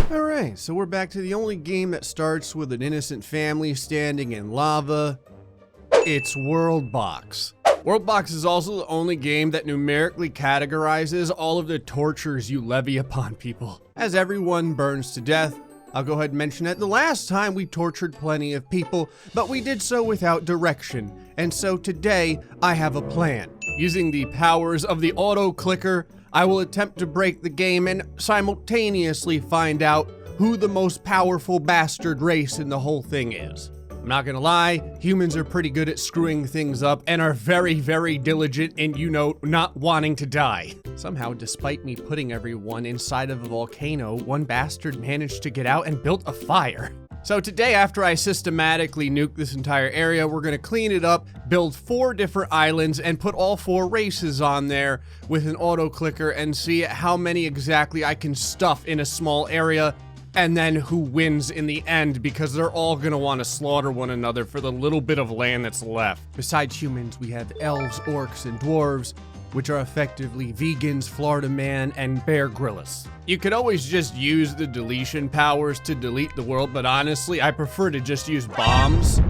Alright, so we're back to the only game that starts with an innocent family standing in lava. It's Worldbox. Worldbox is also the only game that numerically categorizes all of the tortures you levy upon people. As everyone burns to death, I'll go ahead and mention that the last time we tortured plenty of people, but we did so without direction. And so today, I have a plan. Using the powers of the auto clicker, I will attempt to break the game and simultaneously find out who the most powerful bastard race in the whole thing is. I'm not gonna lie, humans are pretty good at screwing things up and are very, very diligent in, not wanting to die. Somehow, despite me putting everyone inside of a volcano, one bastard managed to get out and built a fire. So today, after I systematically nuke this entire area, we're gonna clean it up, build 4 different islands, and put all 4 races on there with an auto clicker and see how many exactly I can stuff in a small area, and then who wins in the end, because they're all gonna want to slaughter one another for the little bit of land that's left. Besides humans, we have elves, orcs, and dwarves, which are effectively vegans, Florida Man, and Bear Grylls. You could always just use the deletion powers to delete the world, but honestly, I prefer to just use bombs.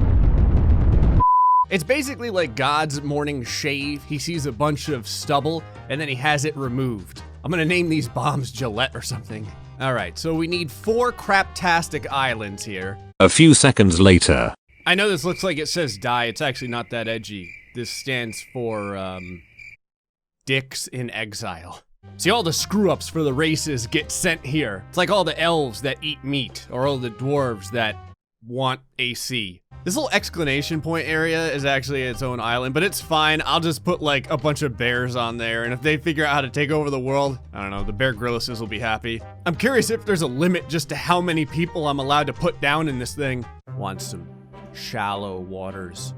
It's basically like God's morning shave. He sees a bunch of stubble, and then he has it removed. I'm gonna name these bombs Gillette or something. All right, so we need 4 craptastic islands here. A few seconds later. I know this looks like it says die. It's actually not that edgy. This stands for, Dicks in Exile. See, all the screw-ups for the races get sent here. It's like all the elves that eat meat, or all the dwarves that want AC. This little exclamation point area is actually its own island, but it's fine. I'll just put like a bunch of bears on there, and if they figure out how to take over the world, I don't know, the Bear Grylls will be happy. I'm curious if there's a limit just to how many people I'm allowed to put down in this thing. Want some shallow waters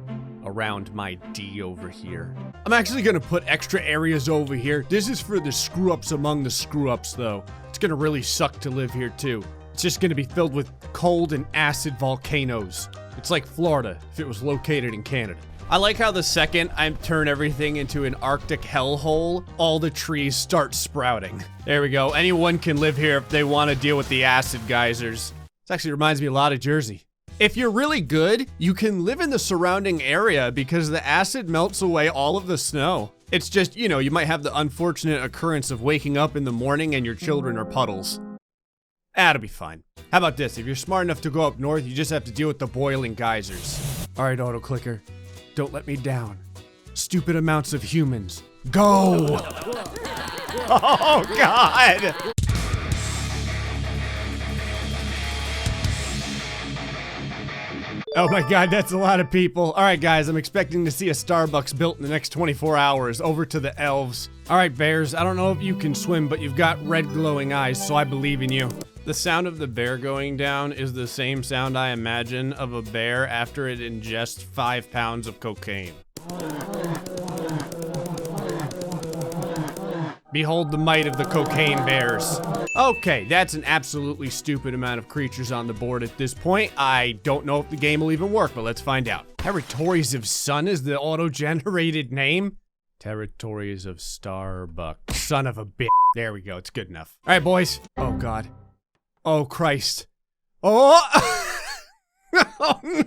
around my D over here. I'm actually gonna put extra areas over here. This is for the screw-ups among the screw-ups, though. It's gonna really suck to live here, too. It's just gonna be filled with cold and acid volcanoes. It's like Florida, if it was located in Canada. I like how the second I turn everything into an Arctic hellhole, all the trees start sprouting. There we go. Anyone can live here if they want to deal with the acid geysers. This actually reminds me a lot of Jersey. If you're really good, you can live in the surrounding area because the acid melts away all of the snow. It's just, you might have the unfortunate occurrence of waking up in the morning and your children are puddles. That'll be fine. How about this? If you're smart enough to go up north, you just have to deal with the boiling geysers. All right, auto clicker, don't let me down. Stupid amounts of humans. Go! Oh, God! Oh my God, that's a lot of people. All right, guys, I'm expecting to see a Starbucks built in the next 24 hours. Over to the elves. All right, bears, I don't know if you can swim, but you've got red glowing eyes, so I believe in you. The sound of the bear going down is the same sound I imagine of a bear after it ingests 5 pounds of cocaine. Behold the might of the cocaine bears. Okay, that's an absolutely stupid amount of creatures on the board at this point. I don't know if the game will even work, but let's find out. Territories of Sun is the auto-generated name? Territories of Starbucks. Son of a bitch. There we go, it's good enough. All right, boys. Oh, God. Oh, Christ. Oh! Oh, no.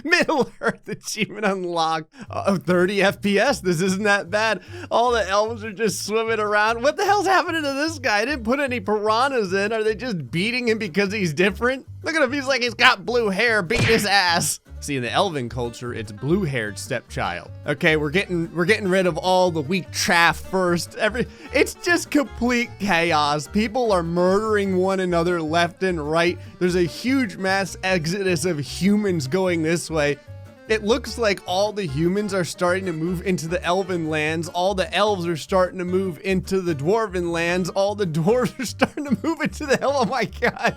Middle Earth achievement unlocked. 30 FPS. This isn't that bad. All the elves are just swimming around. What the hell's happening to this guy? I didn't put any piranhas in. Are they just beating him because he's different? Look at him. He's like he's got blue hair. Beat his ass. See, in the elven culture, it's blue-haired stepchild. Okay, we're getting rid of all the weak chaff first. It's just complete chaos. People are murdering one another left and right. There's a huge mass exodus of humans going this way. It looks like all the humans are starting to move into the elven lands. All the elves are starting to move into the dwarven lands. All the dwarves are starting to move into the hell. Oh my God.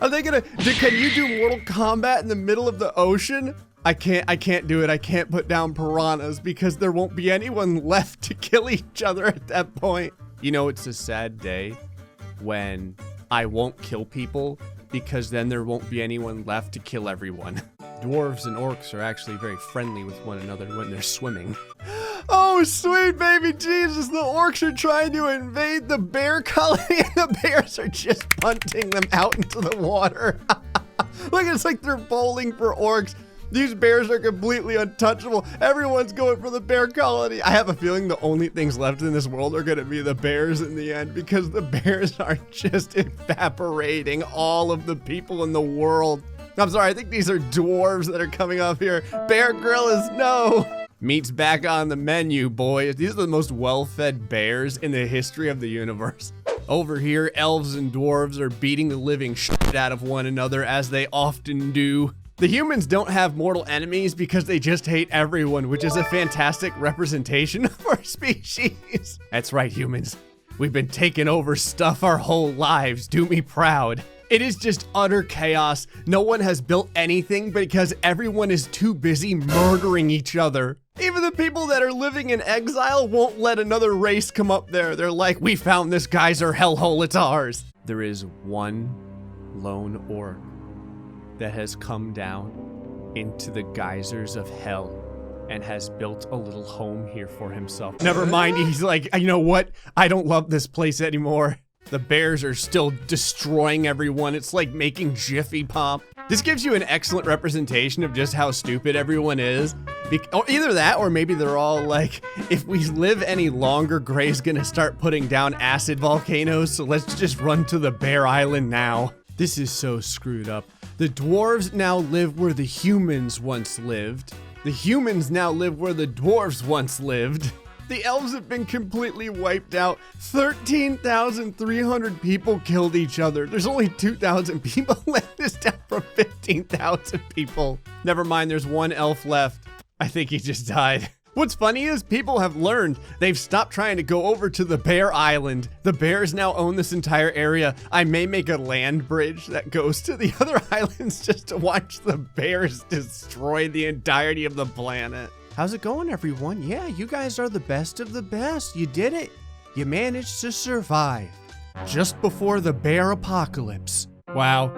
Are they gonna, can you do Mortal Kombat in the middle of the ocean? I can't do it. I can't put down piranhas because there won't be anyone left to kill each other at that point. It's a sad day when I won't kill people because then there won't be anyone left to kill everyone. Dwarves and orcs are actually very friendly with one another when they're swimming. Oh Oh, sweet baby Jesus, the orcs are trying to invade the bear colony and the bears are just punting them out into the water. Look, it's like they're bowling for orcs. These bears are completely untouchable. Everyone's going for the bear colony. I have a feeling the only things left in this world are gonna be the bears in the end, because the bears are just evaporating all of the people in the world. I'm sorry, I think these are dwarves that are coming up here. Bear Grylls, no. Meat's back on the menu, boys. These are the most well-fed bears in the history of the universe. Over here, elves and dwarves are beating the living shit out of one another, as they often do. The humans don't have mortal enemies because they just hate everyone, which is a fantastic representation of our species. That's right, humans. We've been taking over stuff our whole lives. Do me proud. It is just utter chaos. No one has built anything because everyone is too busy murdering each other. Even the people that are living in exile won't let another race come up there. They're like, we found this geyser hellhole, it's ours. There is one lone orc that has come down into the geysers of hell and has built a little home here for himself. Never mind, he's like, you know what? I don't love this place anymore. The bears are still destroying everyone. It's like making Jiffy Pop. This gives you an excellent representation of just how stupid everyone is. Or either that, or maybe they're all like, if we live any longer, Gray's gonna start putting down acid volcanoes, so let's just run to the Bear Island now. This is so screwed up. The dwarves now live where the humans once lived. The humans now live where the dwarves once lived. The elves have been completely wiped out. 13,300 people killed each other. There's only 2,000 people left. This down from 15,000 people. Never mind, there's one elf left. I think he just died. What's funny is people have learned. They've stopped trying to go over to the Bear Island. The bears now own this entire area. I may make a land bridge that goes to the other islands just to watch the bears destroy the entirety of the planet. How's it going, everyone? Yeah, you guys are the best of the best. You did it. You managed to survive just before the bear apocalypse. Wow,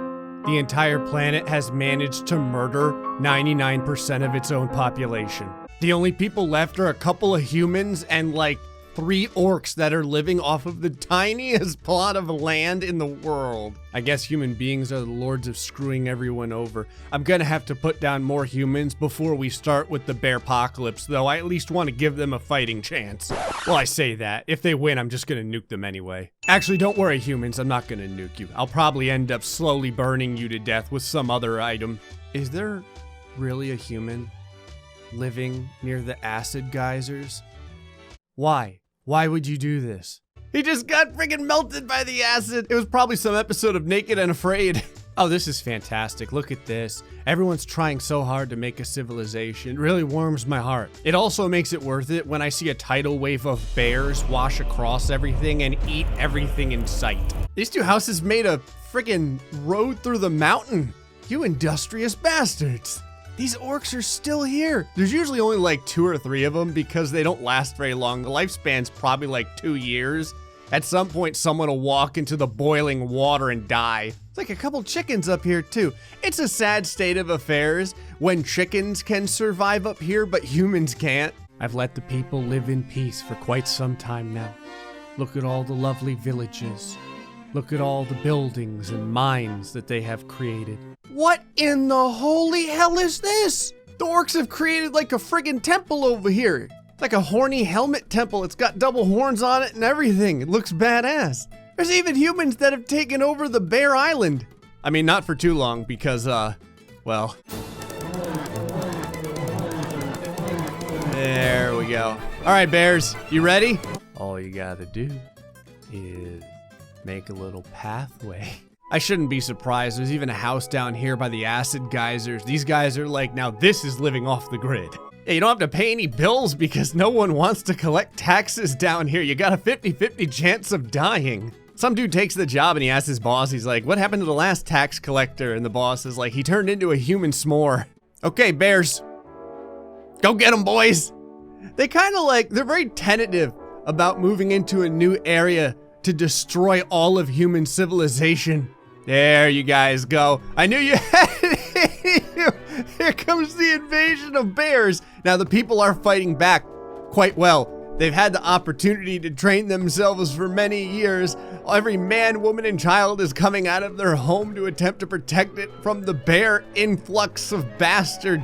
the entire planet has managed to murder 99% of its own population. The only people left are a couple of humans and like 3 orcs that are living off of the tiniest plot of land in the world. I guess human beings are the lords of screwing everyone over. I'm gonna have to put down more humans before we start with the bear apocalypse, though I at least want to give them a fighting chance. Well, I say that. If they win, I'm just gonna nuke them anyway. Actually, don't worry, humans. I'm not gonna nuke you. I'll probably end up slowly burning you to death with some other item. Is there really a human living near the acid geysers? Why? Why would you do this? He just got friggin' melted by the acid. It was probably some episode of Naked and Afraid. Oh, this is fantastic. Look at this. Everyone's trying so hard to make a civilization. It really warms my heart. It also makes it worth it when I see a tidal wave of bears wash across everything and eat everything in sight. These 2 houses made a friggin' road through the mountain. You industrious bastards. These orcs are still here. There's usually only like 2 or 3 of them because they don't last very long. The lifespan's probably like 2 years. At some point, someone will walk into the boiling water and die. It's like a couple chickens up here too. It's a sad state of affairs when chickens can survive up here, but humans can't. I've let the people live in peace for quite some time now. Look at all the lovely villages. Look at all the buildings and mines that they have created. What in the holy hell is this? The orcs have created like a friggin' temple over here. It's like a horny helmet temple. It's got double horns on it and everything. It looks badass. There's even humans that have taken over the Bear Island. I mean, not for too long because, well. There we go. All right, bears, you ready? All you gotta do is make a little pathway. I shouldn't be surprised. There's even a house down here by the acid geysers. These guys are like, now this is living off the grid. Yeah, you don't have to pay any bills because no one wants to collect taxes down here. You got a 50-50 chance of dying. Some dude takes the job and he asks his boss, he's like, what happened to the last tax collector? And the boss is like, he turned into a human s'more. Okay, bears. Go get him, boys. They kind of like, they're very tentative about moving into a new area to destroy all of human civilization. There you guys go. I knew you had it. Here comes the invasion of bears. Now the people are fighting back. quite well. They've had the opportunity to train themselves for many years. Every man, woman, and child is coming out of their home to attempt to protect it from the bear influx of bastard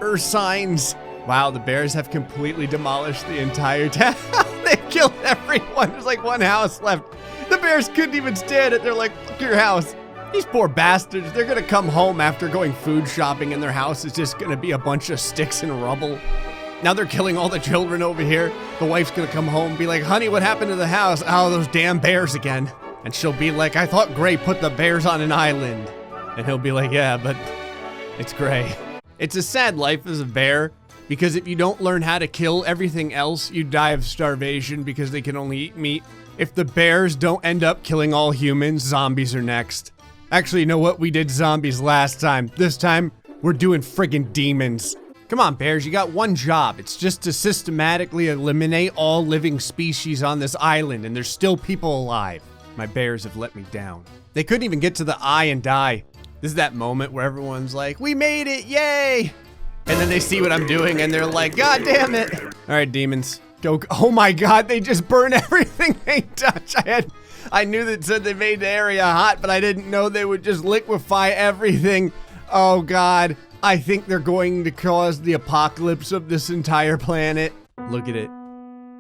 ursines. Wow, the bears have completely demolished the entire town. They killed everyone. There's like one house left. The bears couldn't even stand it. They're like, fuck your house. These poor bastards, they're gonna come home after going food shopping and their house is just gonna be a bunch of sticks and rubble. Now they're killing all the children over here. The wife's gonna come home and be like, honey, what happened to the house? Oh, those damn bears again. And she'll be like, I thought Gray put the bears on an island. And he'll be like, yeah, but it's Gray. It's a sad life as a bear, because if you don't learn how to kill everything else, you die of starvation because they can only eat meat. If the bears don't end up killing all humans, zombies are next. Actually, you know what? We did zombies last time. This time, we're doing friggin' demons. Come on, bears, you got one job. It's just to systematically eliminate all living species on this island, and there's still people alive. My bears have let me down. They couldn't even get to the eye and die. This is that moment where everyone's like, we made it, yay! And then they see what I'm doing, and they're like, God damn it! All right, demons, go. Oh my God, they just burn everything they touch. I knew that said they made the area hot, but I didn't know they would just liquefy everything. Oh God. I think they're going to cause the apocalypse of this entire planet. Look at it.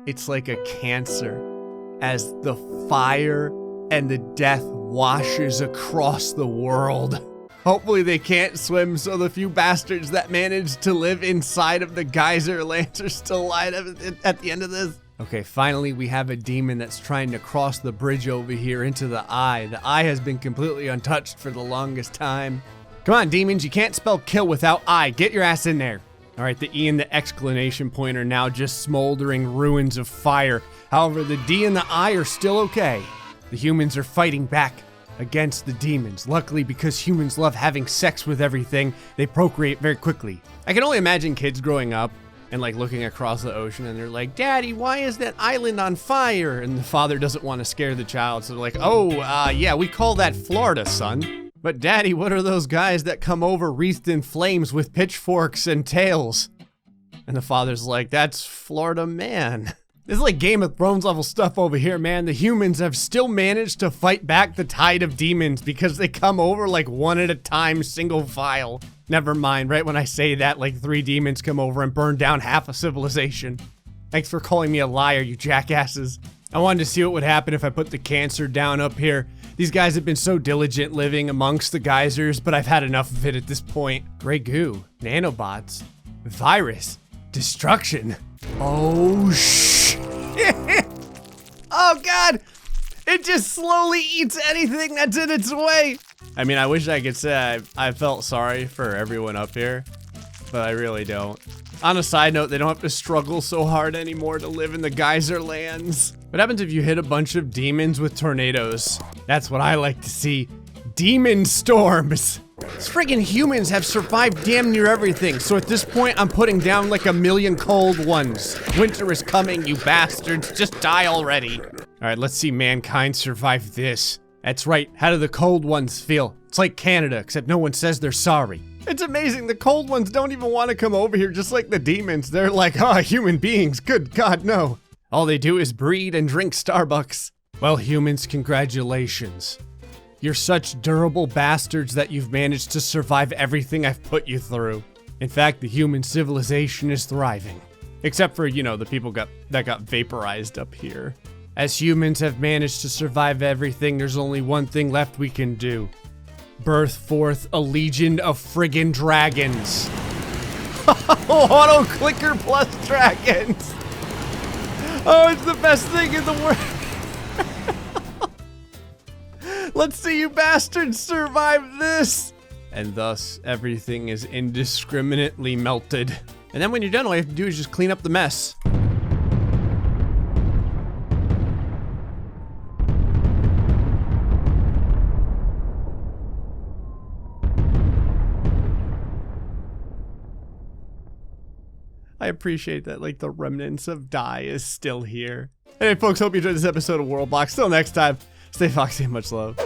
It's like a cancer as the fire and the death washes across the world. Hopefully they can't swim, so the few bastards that managed to live inside of the geyser lands are still alive at the end of this. Okay, finally we have a demon that's trying to cross the bridge over here into the eye. The eye has been completely untouched for the longest time. Come on, demons, you can't spell kill without I. Get your ass in there. All right, the E and the exclamation point are now just smoldering ruins of fire. However, the D and the I are still okay. The humans are fighting back against the demons. Luckily, because humans love having sex with everything, they procreate very quickly. I can only imagine kids growing up and like looking across the ocean and they're like, Daddy, why is that island on fire? And the father doesn't want to scare the child, so they're like, yeah, we call that Florida, son. But Daddy, what are those guys that come over wreathed in flames with pitchforks and tails? And the father's like, that's Florida man. This is like Game of Thrones level stuff over here, man. The humans have still managed to fight back the tide of demons because they come over like one at a time, single file. Never mind, right when I say that, like 3 demons come over and burn down half a civilization. Thanks for calling me a liar, you jackasses. I wanted to see what would happen if I put the cancer down up here. These guys have been so diligent living amongst the geysers, but I've had enough of it at this point. Gray goo, nanobots, virus, destruction. Oh, shit. Oh, God. It just slowly eats anything that's in its way. I mean, I wish I could say I felt sorry for everyone up here, but I really don't. On a side note, they don't have to struggle so hard anymore to live in the geyser lands. What happens if you hit a bunch of demons with tornadoes? That's what I like to see. Demon storms. These friggin' humans have survived damn near everything, so at this point, I'm putting down like 1,000,000 cold ones. Winter is coming, you bastards. Just die already. All right, let's see mankind survive this. That's right, how do the cold ones feel? It's like Canada, except no one says they're sorry. It's amazing, the cold ones don't even want to come over here just like the demons. They're like, oh, human beings, good God, no. All they do is breed and drink Starbucks. Well, humans, congratulations. You're such durable bastards that you've managed to survive everything I've put you through. In fact, the human civilization is thriving. Except for, you know, the people that got vaporized up here. As humans have managed to survive everything, there's only one thing left we can do. Birth forth a legion of friggin' dragons. Auto clicker plus dragons. Oh, it's the best thing in the world. Let's see you bastards survive this. And thus, everything is indiscriminately melted. And then when you're done, all you have to do is just clean up the mess. I appreciate that, like, the remnants of die is still here. Anyway, folks, hope you enjoyed this episode of Worldbox. Till next time, stay foxy and much love.